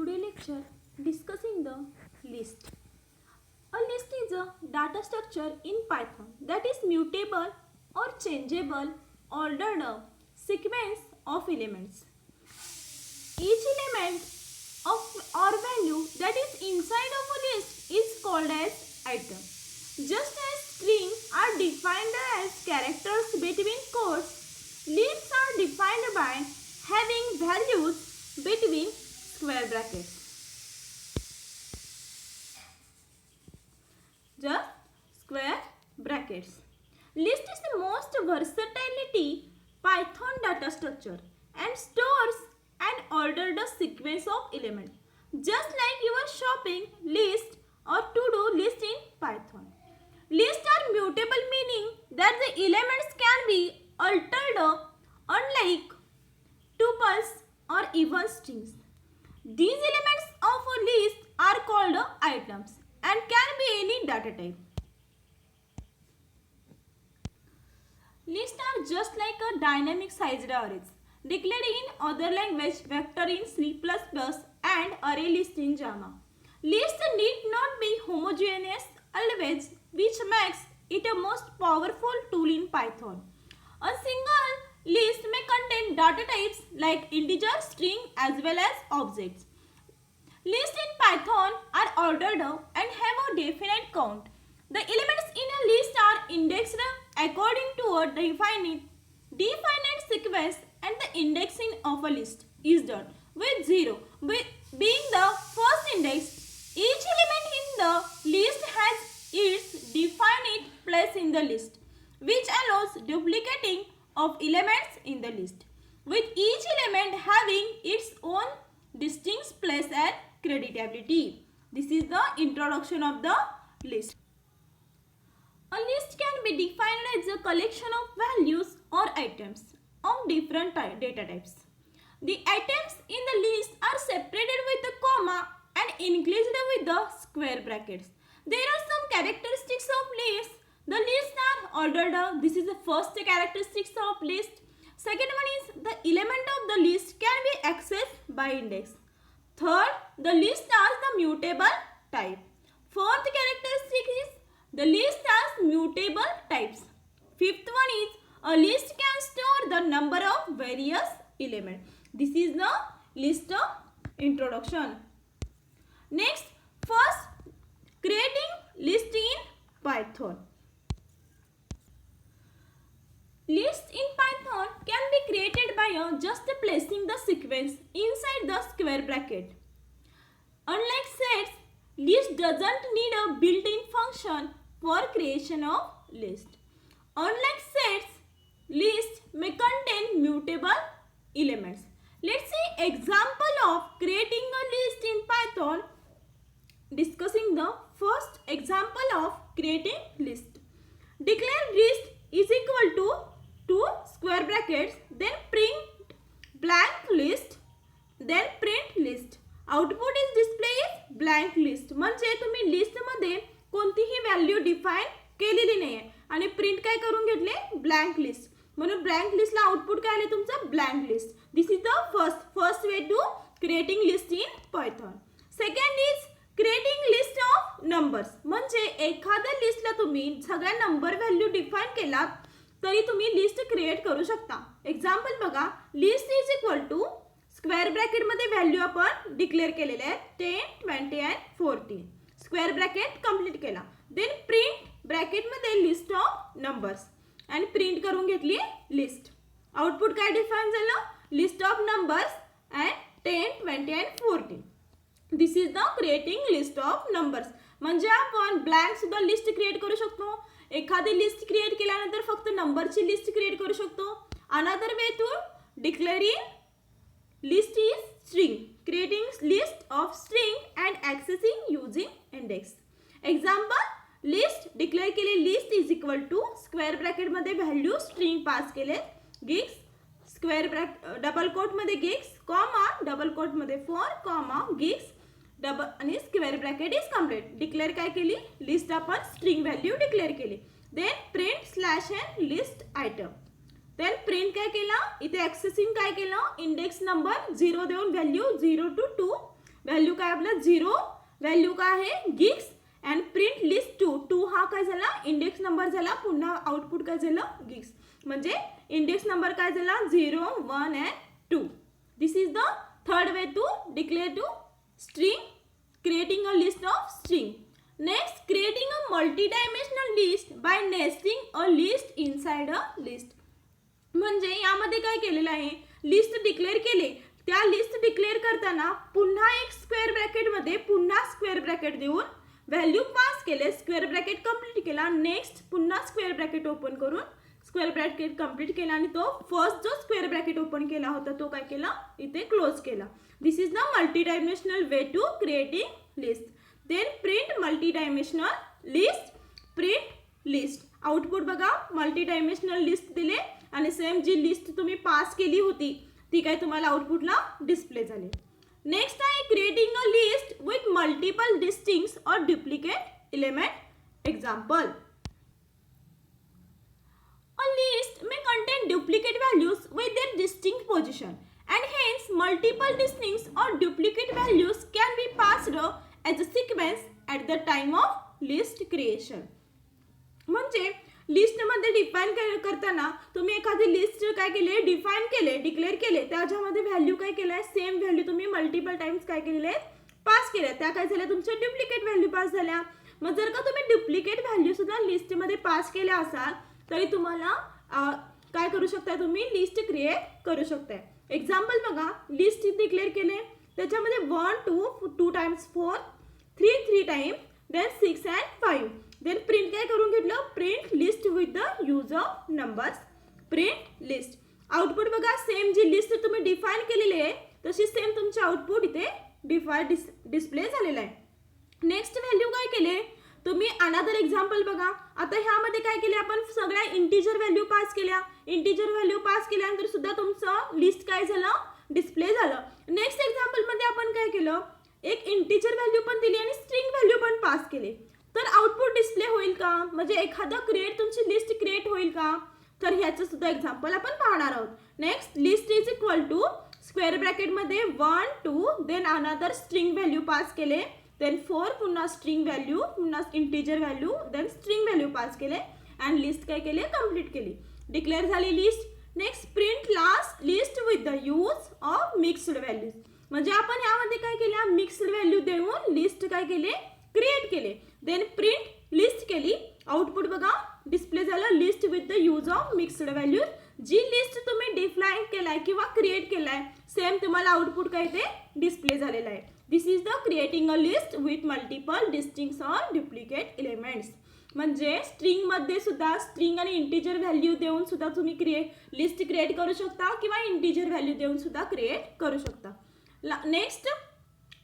Today lecture discussing the list. A list is a data structure in Python that is mutable or changeable ordered sequence of elements. Each element of or value that is inside of a list is called as item. Just as strings are defined as characters between quotes, lists are defined by having values between square brackets. Just square brackets. List is the most versatility Python data structure and stores an ordered sequence of elements, just like your shopping list or to-do list in Python. Lists are mutable, meaning that the elements can be altered, unlike tuples or even strings. These elements of a list are called items and can be any data type. Lists are just like a dynamic sized arrays declared in other language, vector in C++ and array list in Java. Lists need not be homogeneous always, which makes it a most powerful tool in Python. A single list may contain data types like integer, string as well as objects. Lists in Python are ordered and have a definite count. The elements in a list are indexed according to a definite sequence, and the indexing of a list is done with 0 being the first index. Each element in the list has its definite place in the list, which allows duplicating of elements in the list, with each element having its own distinct place and creditability. This is the introduction of the list. A list can be defined as a collection of values or items of different data types. The items in the list are separated with a comma and enclosed with the square brackets. There are some characteristics of lists. The lists are ordered. This is the first characteristics of list. Second one is the element of the list can be accessed by index. Third, the list has the mutable type. Fourth characteristic is the list has mutable types. Fifth one is a list can store the number of various elements. This is the list introduction. Next, first, creating list in Python. Lists in Python can be created by just placing the sequence inside the square bracket. Unlike sets, list doesn't need a built-in function for creation of list. Unlike sets, list may contain mutable elements. Let's see example of creating a list in Python. Discussing the first example of creating list. Declare list is equal to 2 square brackets, then print blank list, then print list. Output is display is blank list. म्हणजे तुम्ही list मध्ये कोणतीही value define केलेली नाहीये आणि print काय करून घेतले ब्लँक लिस्ट, म्हणून ब्लँक लिस्टला आउटपुट काय आले तुमचं blank list. This is the first way to creating list in python. Second is creating list of numbers. म्हणजे एखाद्या लिस्टला तुम्ही सगळ्या नंबर व्हॅल्यू डिफाइन केला तरी तुम्ही लिस्ट क्रिएट करू शकता. एक्झाम्पल बघा, list is equal to square bracket मध्ये व्हॅल्यू आपण डिक्लेअर केलेले आहेत 10, 20 and 14. स्क्वेअर ब्रॅकेट कंप्लीट केला. देन प्रिंट ब्रॅकेट मध्ये लिस्ट ऑफ नंबर्स आणि प्रिंट करून घेतली लिस्ट. आउटपुट काय डिफाइन झालं list of numbers and 10, 20 and 14. This is the creating list of numbers. म्हणजे आपण ब्लँक सुद्धा लिस्ट क्रिएट करू शकतो. एखादी लिस्ट क्रिएट केल्यानंतर फक्त नंबरची लिस्ट क्रिएट करू शकतो. Another way to declaring list is string, creating list of string and accessing using index. Example, list declare केले list is equal to square bracket मध्ये value string पास केले gigs square bracket double quote मध्ये gigs comma double quote मध्ये for comma gigs double आणि square bracket is complete. declare काय केली list आपण string value declare केली. then print slash and list item. Then print काय केला इथे ॲक्सेसिंग काय केलं इंडेक्स नंबर 0 देऊन व्हॅल्यू 0 to 2 व्हॅल्यू काय आपला 0, व्हॅल्यू काय आहे गिग्स अँड प्रिंट लिस्ट 2 हा काय झाला इंडेक्स नंबर झाला, पुन्हा आउटपुट काय झालं गिग्स, म्हणजे इंडेक्स नंबर काय झाला 0, 1 and 2. This is the third way to declare to string, creating a list of string. Next, creating a multi-dimensional list by nesting a list inside a list. म्हणजे यामध्ये काय केलेलं आहे, लिस्ट डिक्लेअर केले, त्या list declare करताना पुन्हा एक स्क्वेअर ब्रॅकेट मध्ये पुन्हा स्क्वेअर ब्रॅकेट देऊन व्हॅल्यू पास केले, स्क्वेअर ब्रॅकेट कंप्लीट केला, नेक्स्ट पुन्हा स्क्वेअर ब्रॅकेट ओपन करून स्क्वेअर ब्रॅकेट कंप्लीट केला आणि तो फर्स्ट जो स्क्वेअर ब्रॅकेट ओपन केला होता तो काय केला इथे क्लोज केला. This is the multi dimensional way to creating list. Then print multi dimensional list, print list. Output बघा मल्टी डायमेन्शनल लिस्ट दिले आणि सेम जी लिस्ट तुम्ही पास केली होती ती काय तुम्हाला आउटपुटला डिस्प्ले झाली. नेक्स्ट आहे creating a list with multiple distinct or duplicate element. Example, a list may contain duplicate values with their distinct position and hence multiple distinct or duplicate values can be passed as a sequence at the time of list creation. म्हणजे list मध्ये define करताना तुम्ही एखादी list काय केले define केले, declare केले, त्याच्यामध्ये व्हॅल्यू काय केलाय सेम व्हॅल्यू तुम्ही मल्टिपल टाइम्स काय केलेले पास केल्या, त्या काय झाल्या तुमच्या डुप्लिकेट व्हॅल्यू पास झाल्या. मग जर का तुम्ही डुप्लिकेट व्हॅल्यू सुद्धा लिस्ट मध्ये पास केल्या असाल तरी तुम्हाला काय करू शकता, तुम्ही लिस्ट क्रिएट करू शकता. एक्झाम्पल बघा, लिस्ट डिक्लेअर केले त्याच्यामध्ये 1 2 times 4 3 times then 6 and 5. Then print काय करून घेतलं, print list with the use of numbers, print list. Output बघा सेम जी लिस्ट तुम्ही डिफाइन केलेली आहे तशी सेम तुमचे आउटपुट इथे डिस्प्ले झालेला आहे. नेक्स्ट व्हॅल्यू काय केले तुम्ही, अनदर एक्झाम्पल बघा. आता ह्यामध्ये काय केले आपण सगळ्या इंटिजर व्हॅल्यू पास केल्या, इंटिजर व्हॅल्यू पास केल्यानंतर सुद्धा तुमचं लिस्ट काय झालं डिस्प्ले झालं. नेक्स्ट एक्झाम्पल मध्ये आपण काय केलं, एक इंटिजर व्हॅल्यू पण दिली आणि स्ट्रिंग व्हॅल्यू पण पास केले, तर आउटपुट डिस्प्ले होईल का, म्हणजे एखादा तुमची लिस्ट क्रिएट होईल का, तर ह्याचं सुद्धा एक्झाम्पल आपण पाहणार आहोत. Next, list is equal to square bracket मध्ये 1 2 then another string value pass केले, देन 4 पुन्हा स्ट्रिंग व्हॅल्यू पुन्हा integer value then string value pass केले अँड लिस्ट काय केले कंप्लीट केली, डिक्लेअर झाली list. Next, print last list with the use of mixed values. म्हणजे आपण यामध्ये काय केल्या मिक्स्ड व्हॅल्यू देऊन लिस्ट काय केले क्रिएट केले, देन प्रिंट लिस्ट केली, आउटपुट बघा डिस्प्ले झालं list with the use of mixed values. जी लिस्ट तुम्ही डिफाइन केलाय किंवा क्रिएट केलाय सेम तुम्हाला आउटपुट काय ते डिस्प्ले झालेलं आहे. This is the creating a list with multiple distinct or duplicate elements. म्हणजे स्ट्रिंग मध्ये सुद्धा स्ट्रिंग आणि इंटिजर व्हॅल्यू देऊन सुद्धा तुम्ही लिस्ट क्रिएट करू शकता किंवा इंटिजर व्हॅल्यू देऊन सुद्धा क्रिएट करू शकता. Next,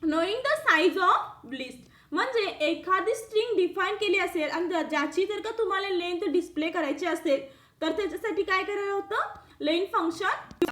knowing the size of list. म्हणजे एखादी स्ट्रिंग डिफाइन केली असेल आणि ज्याची जर का तुम्हाला लेंथ डिस्प्ले करायची असेल तर त्याच्यासाठी काय करायला होतं, लेंथ फंक्शन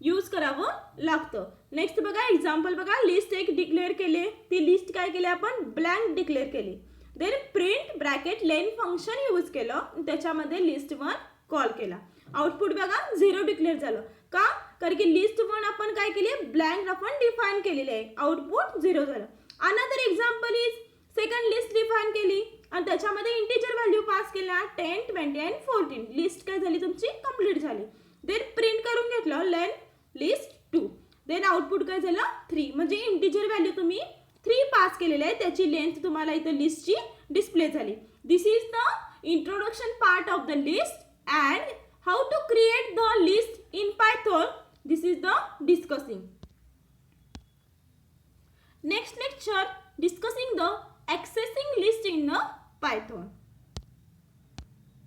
यूज करावं लागतं. नेक्स्ट बघा एक्झाम्पल बघा, लिस्ट एक डिक्लेअर केले, ती लिस्ट काय केली आपण ब्लँक डिक्लेअर केली, then print bracket length function use केलं, त्याच्यामध्ये लिस्ट 1 कॉल केला, आउटपुट बघा 0 डिक्लेअर झालं. का, कारण की लिस्ट 1 आपण काय केली ब्लँक आपण डिफाइन केलेली आहे, आउटपुट 0 झालं. Another example is second list define केली आणि त्याच्यामध्ये इंटिजर व्हॅल्यू पास केल्या 10 20 and 14, लिस्ट काय झाली तुमची कंप्लीट झाली. देन प्रिंट करून घेतलं लेंथ लिस्ट 2, देन आउटपुट काय झालं 3, म्हणजे इंटिजर व्हॅल्यू तुम्ही 3 पास केलेले आहे त्याची लेंथ तुम्हाला इथं लिस्टची डिस्प्ले झाली. This is the introduction part of the list and how to create the list in Python. This is the discussing. Next lecture discussing the accessing list in the Python.